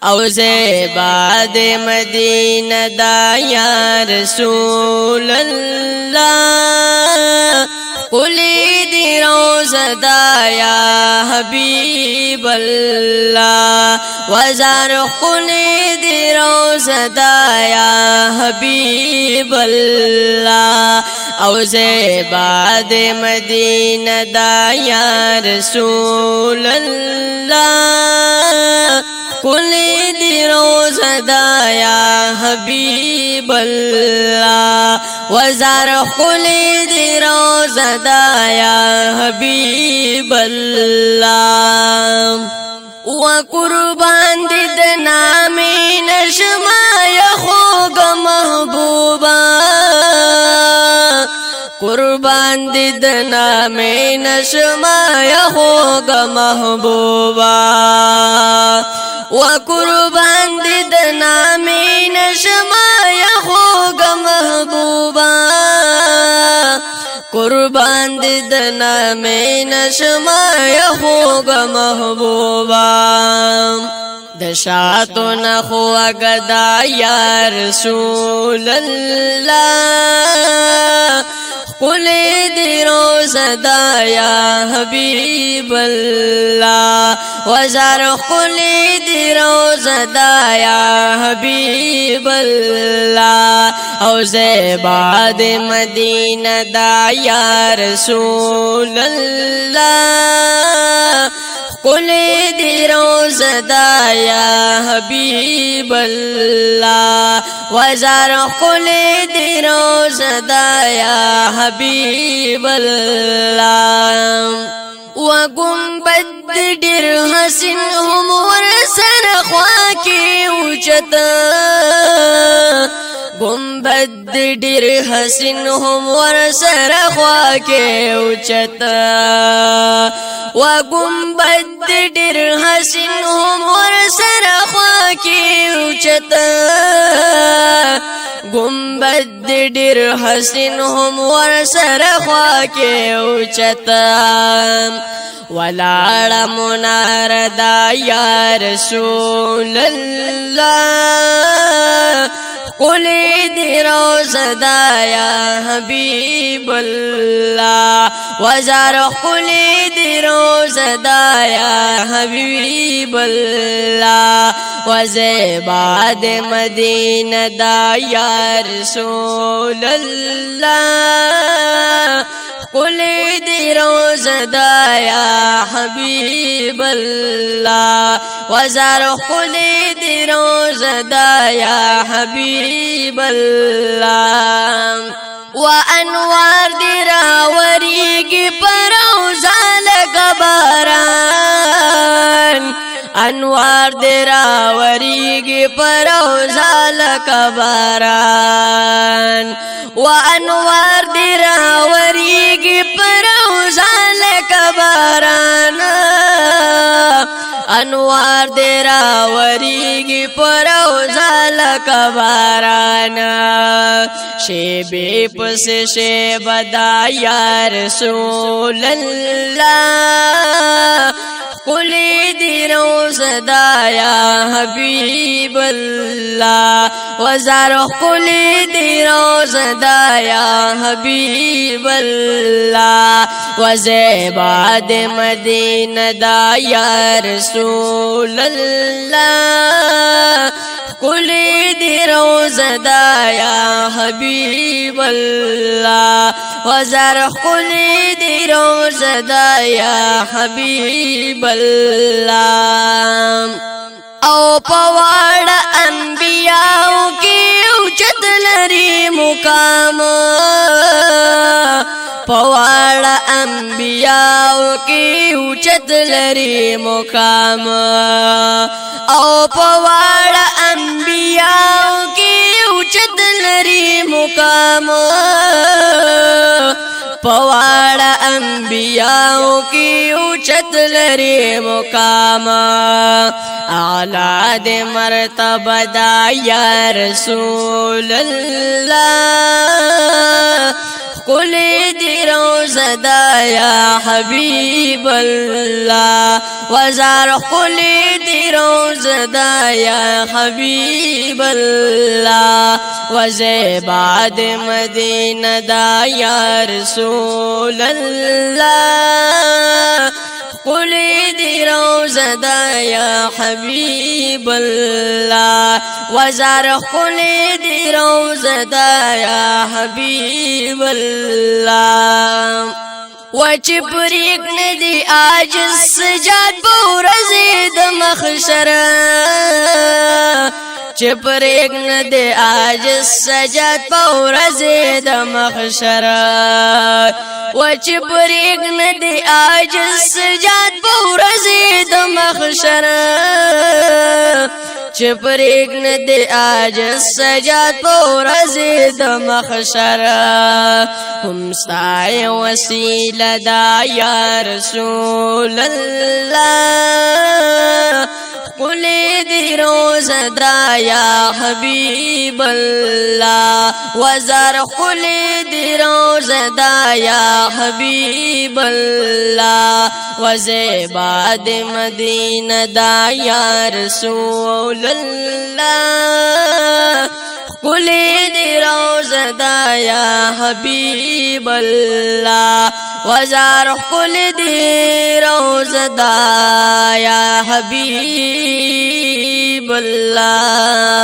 او زیبا د مدینه دا یا رسول الله قلی دی روزه دا یا حبیب الله وزار قلی دی روزه دا یا حبیب الله او زیبا د مدینه دا یا رسول الله کلی دی روزه دا یا حبیب الله وزار کلی دی روزه دا یا حبیب الله و قربان دی د نامی نشما یا خوگ محبوبا قربان دی د نامی نشما یا خوگ محبوبا و قربان دی د نامی نشما یا خوگ محبوبا قربان دی د نامی نشما یا خوگ محبوبا د شاتو نخو اگدا یا رسول الله قلی دی روزه دا یا حبیب الله وزار قلی دی روزه دا یا حبیب الله او زیبا د مدینه دا یا رسول الله قلی دی روزه دا یا حبیب الله وزار قلی دی روزه دا یا حبیب الله و گنبد ډیر حسین هم ورسره خوا کې اوچتا گنبد ډیر حسین هم ورسره خوا کې اوچتا و گنبد ډیر حسین هم ورسره خوا کې اوچتا گنبد ډیر حسین هم ورسره خوا کې اوچتا ولاړه منار دا یا رسول الله قلی دی روزه دا یا حبیب الله وزار قلی دی روزه دا یا حبیب الله وزیبا د مدینه دا یا رسول الله قلی دی روزه دا یا حبیب الله وزار قلی دی روزه دا یا حبیب الله و انوار دی راوریگی پر روزه لگا باران انوار دی راوریگی پر روزه لگا باران و انوار دی راوریگی پر روزه لگا باران انوار دی راوریگی پر روزه لگا باران شیبی پس شیب دا یا رسول الله قلی دی روزه دا یا حبیب الله وزار قلی دی روزه دا یا حبیب الله وزیبا د مدینه دا یا رسول الله قلی دی روزه دا یا حبیب الله وزار قلی دی روزه دا یا حبیب الله او پواړ انبیاء کی اوچت لري مقام پواړ انبیاء کی اوچت لري مقام او پواړ انبیاء کی اوچت لري مقام پواړ انبیاء کی اوچت لري مقام اعلی د مرتبه دا یا رسول الله خلی دی روزه دا یا حبیب الله وزار خلی دی روزه دا یا حبیب الله وزیبا دی مدینه دا یا رسول الله خلی دی روزه دا یا حبیب الله وزار خلی دی روزه دا یا حبیب الله وچ پریک ندی عاجز سجاد بورزی د محشر چ پریک ندی عاجز سجاد بورزی د محشر وچ پریک ندی عاجز سجاد بورزی د محشر چ پریک ندی عاجز سجاد بورزی د محشر هم ستای وسیله دا یا رسول الله خلی دی روزه دا یا حبیب الله وزار خلی دی روزه دا یا حبیب الله وزیبا دی مدینه دا یا رسول الله خلی دی روزه دا یا حبیب الله وزار خلی دی روزه دا یا حبیب الله